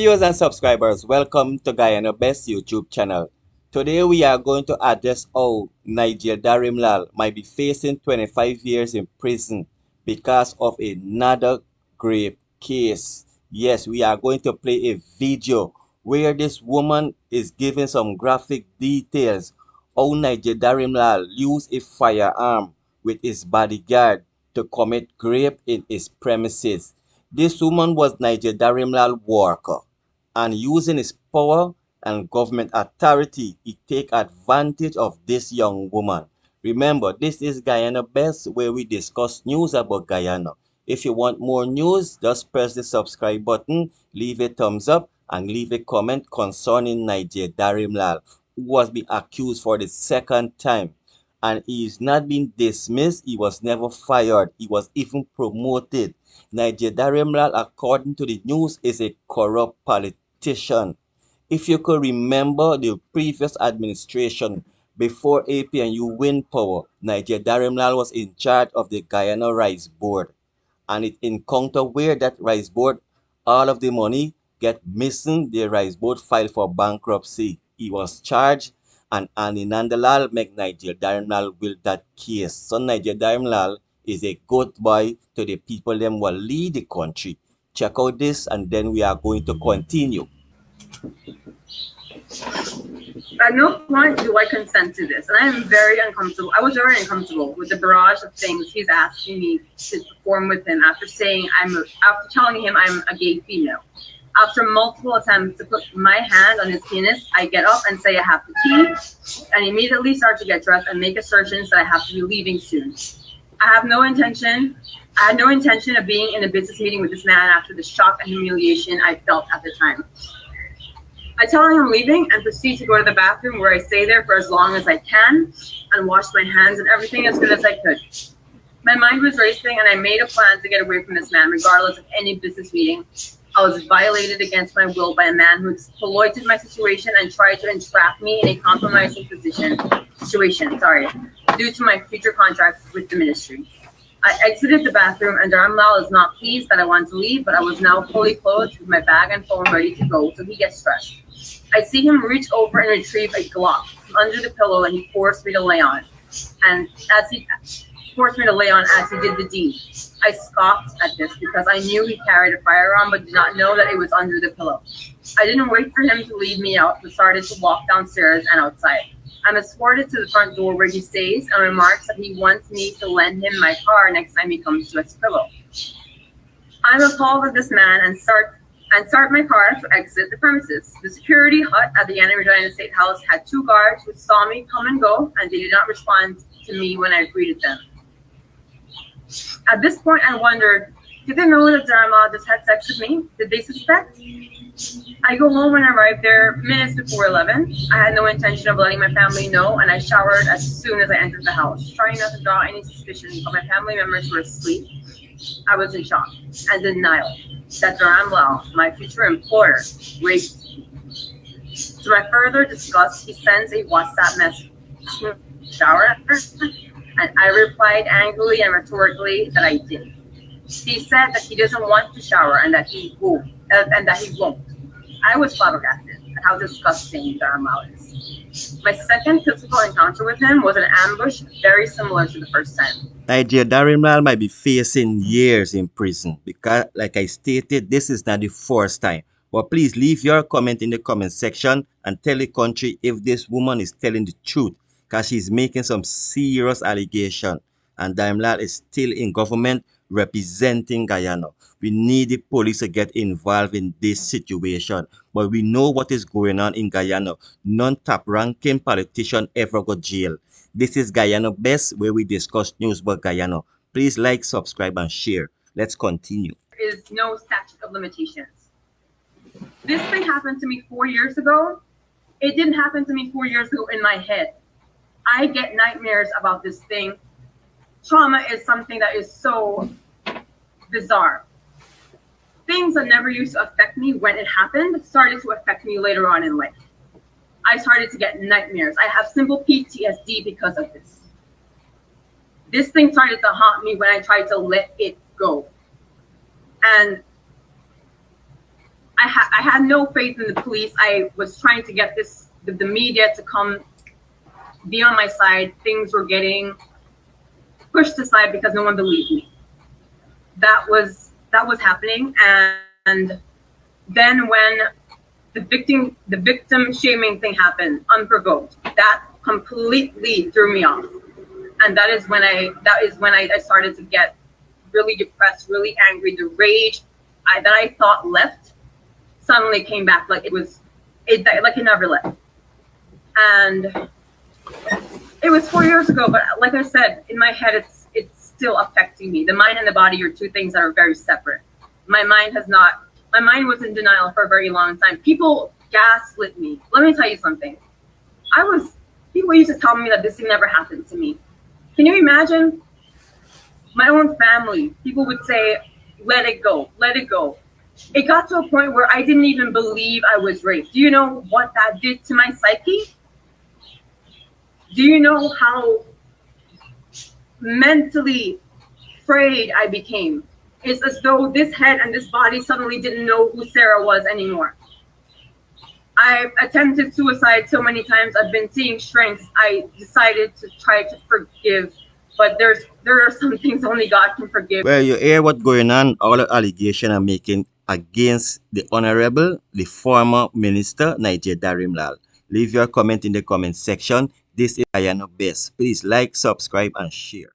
Viewers and subscribers, welcome to Guyana Best YouTube channel. Today we are going to address how Nigel Darimlal might be facing 25 years in prison because of another grave case. Yes, we are going to play a video where this woman is giving some graphic details how Nigel Darimlal used a firearm with his bodyguard to commit rape in his premises. This woman was Nigel Darimlal worker, and using his power and government authority, he take advantage of this young woman. Remember, this is Guyana Best, where we discuss news about Guyana. If you want more news, just press the subscribe button, leave a thumbs up, and leave a comment concerning Niger Darimlal, who was being accused for the second time. And he is not being dismissed, he was never fired, he was even promoted. Niger Darimlal, according to the news, is a corrupt politician. If you could remember the previous administration before APNU win power, Niger Darimlal was in charge of the Guyana Rice Board, and it encountered where that rice board, all of the money get missing, the rice board filed for bankruptcy. He was charged, and Ani Nandalal make Nigel Darimlal will that case. So Nigel Darimlal is a good boy to the people them will lead the country. Check out this, and then we are going to continue. At no point do I consent to this, and I am very uncomfortable. I was very uncomfortable with the barrage of things he's asking me to perform with him after after telling him I'm a gay female. After multiple attempts to put my hand on his penis, I get up and say I have to pee, and immediately start to get dressed and make assertions that I have to be leaving soon. I have no intention. I had no intention of being in a business meeting with this man after the shock and humiliation I felt at the time. I tell him I'm leaving and proceed to go to the bathroom, where I stay there for as long as I can and wash my hands and everything as good as I could. My mind was racing, and I made a plan to get away from this man regardless of any business meeting. I was violated against my will by a man who exploited my situation and tried to entrap me in a compromising situation, due to my future contract with the ministry. I exited the bathroom, and Darimlal is not pleased that I want to leave, but I was now fully clothed with my bag and phone ready to go, so he gets stressed. I see him reach over and retrieve a Glock from under the pillow, and he forced me to lay on. And as he forced me to lay on as he did the deed, I scoffed at this because I knew he carried a firearm but did not know that it was under the pillow. I didn't wait for him to lead me out, but started to walk downstairs and outside. I'm escorted to the front door, where he stays and remarks that he wants me to lend him my car next time he comes to his pillow. I'm appalled at this man and start my car to exit the premises. The security hut at the Yana Regina State House had two guards who saw me come and go, and they did not respond to me when I greeted them. At this point, I wondered, did they know that Darimlal just had sex with me? Did they suspect? I go home and arrive there minutes before 11. I had no intention of letting my family know, and I showered as soon as I entered the house, trying not to draw any suspicion, but my family members were asleep. I was in shock and denial that Darimlal, my future employer, raped me. To my further disgust, he sends a WhatsApp message to shower, and I replied angrily and rhetorically that I did. He said that he doesn't want to shower and that he won't. I was flabbergasted at how disgusting Darimlal is. My second physical encounter with him was an ambush very similar to the first time. Niger Darimlal might be facing years in prison because, like I stated, this is not the first time. But please leave your comment in the comment section and tell the country if this woman is telling the truth, because she's making some serious allegation. And Darimlal is still in government representing Guyana. We need the police to get involved in this situation. But we know what is going on in Guyana. None top ranking politician ever go jail. This is Guyana Best, where we discuss news about Guyana. Please like, subscribe, and share. Let's continue. There is no statute of limitations. This thing happened to me 4 years ago. It didn't happen to me 4 years ago in my head. I get nightmares about this thing. Trauma is something that is so bizarre. Things that never used to affect me when it happened started to affect me later on in life. I started to get nightmares. I have simple PTSD because of this. This thing started to haunt me when I tried to let it go. And I had no faith in the police. I was trying to get the media to come be on my side. Things were getting pushed aside because no one believed me. That was happening, and then when the victim shaming thing happened unprovoked, that completely threw me off, and that is when I started to get really depressed, really angry. The rage that I thought left suddenly came back, like it never left. And it was 4 years ago, but like I said, in my head, it's still affecting me. The mind and the body are two things that are very separate. My mind was in denial for a very long time. People gaslit me. Let me tell you something. People used to tell me that this thing never happened to me. Can you imagine? My own family, people would say, let it go, let it go. It got to a point where I didn't even believe I was raped. Do you know what that did to my psyche? Do you know how mentally frayed I became? It's as though this head and this body suddenly didn't know who Sarah was anymore. I've attempted suicide so many times. I've been seeing shrinks. I decided to try to forgive, but there are some things only God can forgive. Well, you hear what's going on, all the allegation are making against the Honorable, the former Minister, Niger Darim Lal. Leave your comment in the comment section. This is Guyana Best. Please like, subscribe, and share.